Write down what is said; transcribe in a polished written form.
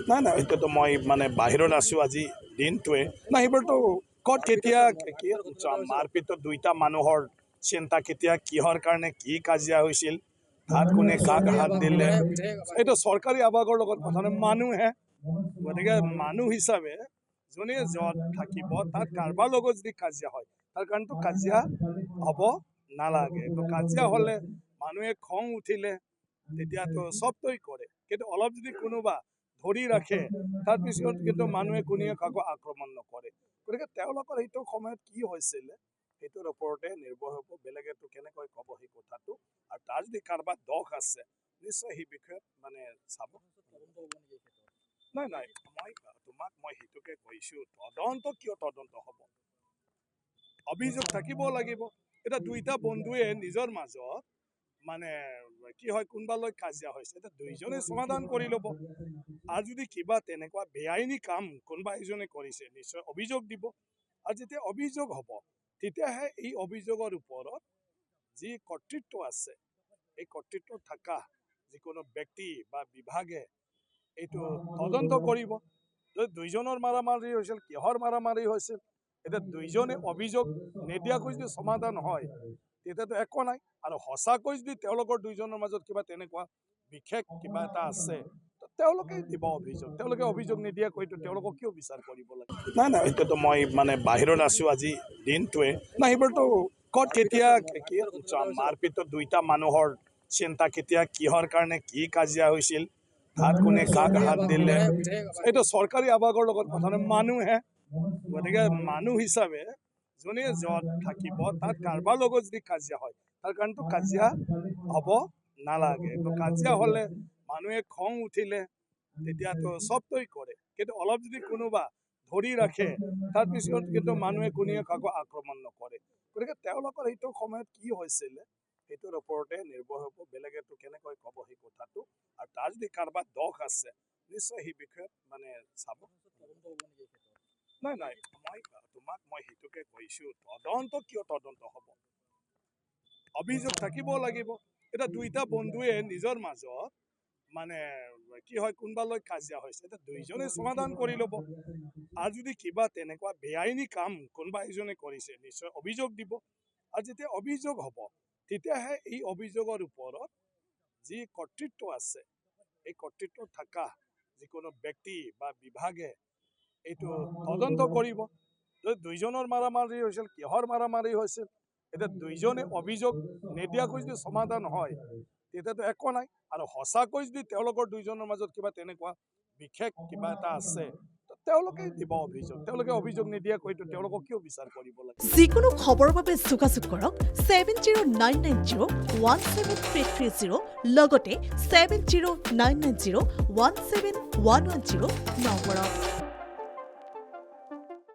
নাই নাই এতিয়াতো মই মানে বাহিৰত আছোঁ আজি দিনটোৱে নাই এইবাৰতো ক'ত কেতিয়া মাৰপিটত দুইটা মানুহৰ চিন্তা কেতিয়া কিহৰ কাৰণে কি কাজিয়া হৈছিল তাত কোনে কাক হাত দিলে এইটো চৰকাৰী আৱাসৰ লগত কথা নাই মানুহে গতিকে মানুহ হিচাপে যোনে য'ত থাকিব তাত কাৰোবাৰ লগত যদি কাজিয়া হয় তাৰ কাৰণেতো কাজিয়া হ'ব নালাগে তো কাজিয়া হ'লে মানুহে খং উঠিলে তেতিয়াতো চবটোই কৰে কিন্তু অলপ যদি কোনোবা ধৰি ৰাখে তাৰপিছত কিন্তু মানুহে কোনেও কাকো আক্ৰমণ নকৰে গতিকে তেওঁলোকৰ সেইটো সময়ত কি হৈছিলে সেইটোৰ ওপৰতে নিৰ্ভৰ হ'ব বেলেগেতো কেনেকৈ ক'ব সেই কথাটো আৰু তাৰ যদি কাৰোবাৰ দোষ আছে নিশ্চয় সেই বিষয়ত মানে চাব নাই নাই মই সেইটোকে কৈছোঁ তদন্ত কিয় তদন্ত হ'ব অভিযোগ থাকিব লাগিব এতিয়া দুইটা বন্ধুৱে নিজৰ মাজত মানে কি হয় কোনোবালৈ কাজিয়া হৈছে এতিয়া দুইজনে সমাধান কৰি ল'ব আৰু যদি কিবা তেনেকুৱা বেআইনী কাম কোনোবা এজনে কৰিছে নিশ্চয় অভিযোগ দিব আৰু যেতিয়া অভিযোগ হ'ব তেতিয়াহে এই অভিযোগৰ ওপৰত যি কৰ্তৃত্ব আছে এই কৰ্তৃত্ব থকা যিকোনো ব্যক্তি বা বিভাগে এইটো তদন্ত কৰিব দুইজনৰ মাৰামাৰি হৈছিল কিহৰ মাৰামাৰি হৈছিল এতিয়া দুইজনে অভিযোগ নিদিয়াকৈ যদি সমাধান হয় তেতিয়াতো একো নাই আৰু সঁচাকৈ যদি তেওঁলোকৰ দুইজনৰ মাজত কিবা তেনেকুৱা বিশেষ কিবা এটা আছে তেওঁলোকে দিব অভিযোগ তেওঁলোকে অভিযোগ নিদিয়াকৈতো তেওঁলোকক কিয় বিচাৰ কৰিব লাগে নাই নাই এতিয়াতো মই মানে বাহিৰত আছোঁ আজি দিনটোৱে নাই এইবাৰতো ক'ত কেতিয়া মাৰপিটত দুইটা মানুহৰ চিন্তা কেতিয়া কিহৰ কাৰণে কি কাজিয়া হৈছিল তাত কোনে কাক হাত দিলে এইটো চৰকাৰী আৱাসৰ লগত কথা নাই মানুহে গতিকে মানুহ হিচাপে যোনে য'ত থাকিব তাত কাৰোবাৰ লগত যদি কাজিয়া হয় তাৰ কাৰণেতো কাজিয়া হ'ব নালাগে তো কাজিয়া হ'লে মানুহে খং উঠিলে তেতিয়াতো চবটোই কৰে কিন্তু অলপ যদি কোনোবা ধৰি ৰাখে তাৰপিছত কিন্তু মানুহে কোনেও কাকো আক্ৰমণ নকৰে গতিকে তেওঁলোকৰ সেইটো সময়ত কি হৈছিলে সেইটোৰ ওপৰতে নিৰ্ভৰ হ'ব বেলেগেতো কেনেকৈ ক'ব সেই কথাটো আৰু তাৰ যদি কাৰোবাৰ দোষ আছে নিশ্চয় সেই বিষয়ত মানে চাব নাই নাই মই সেইটোকে কৈছোঁ তদন্ত কিয় তদন্ত হ'ব অভিযোগ থাকিব লাগিব এতিয়া দুইটা বন্ধুৱে নিজৰ মাজত মানে কি হয় কোনোবালৈ কাজিয়া হৈছে এতিয়া দুইজনে সমাধান কৰি ল'ব আৰু যদি কিবা তেনেকুৱা বেআইনী কাম কোনোবা এজনে কৰিছে নিশ্চয় অভিযোগ দিব আৰু যেতিয়া অভিযোগ হ'ব তেতিয়াহে এই অভিযোগৰ ওপৰত যি কৰ্তৃত্ব আছে এই কৰ্তৃত্ব থকা যিকোনো ব্যক্তি বা বিভাগে এইটো তদন্ত কৰিব দুইজনৰ মাৰামাৰি হৈছিল কিহৰ মাৰামাৰি হৈছিল এতিয়া দুইজনে অভিযোগ নিদিয়াকৈ যদি সমাধান হয় তেতিয়াতো একো নাই আৰু সঁচাকৈ যদি তেওঁলোকৰ দুইজনৰ মাজত কিবা তেনেকুৱা বিশেষ কিবা এটা আছে তেওঁলোকে দিব অভিযোগ তেওঁলোকে অভিযোগ নিদিয়াকৈতো তেওঁলোকক কিয় বিচাৰ কৰিব লাগে যিকোনো খবৰৰ বাবে যোগাযোগ কৰক 7099017330 লগতে 7099017110 নম্বৰত।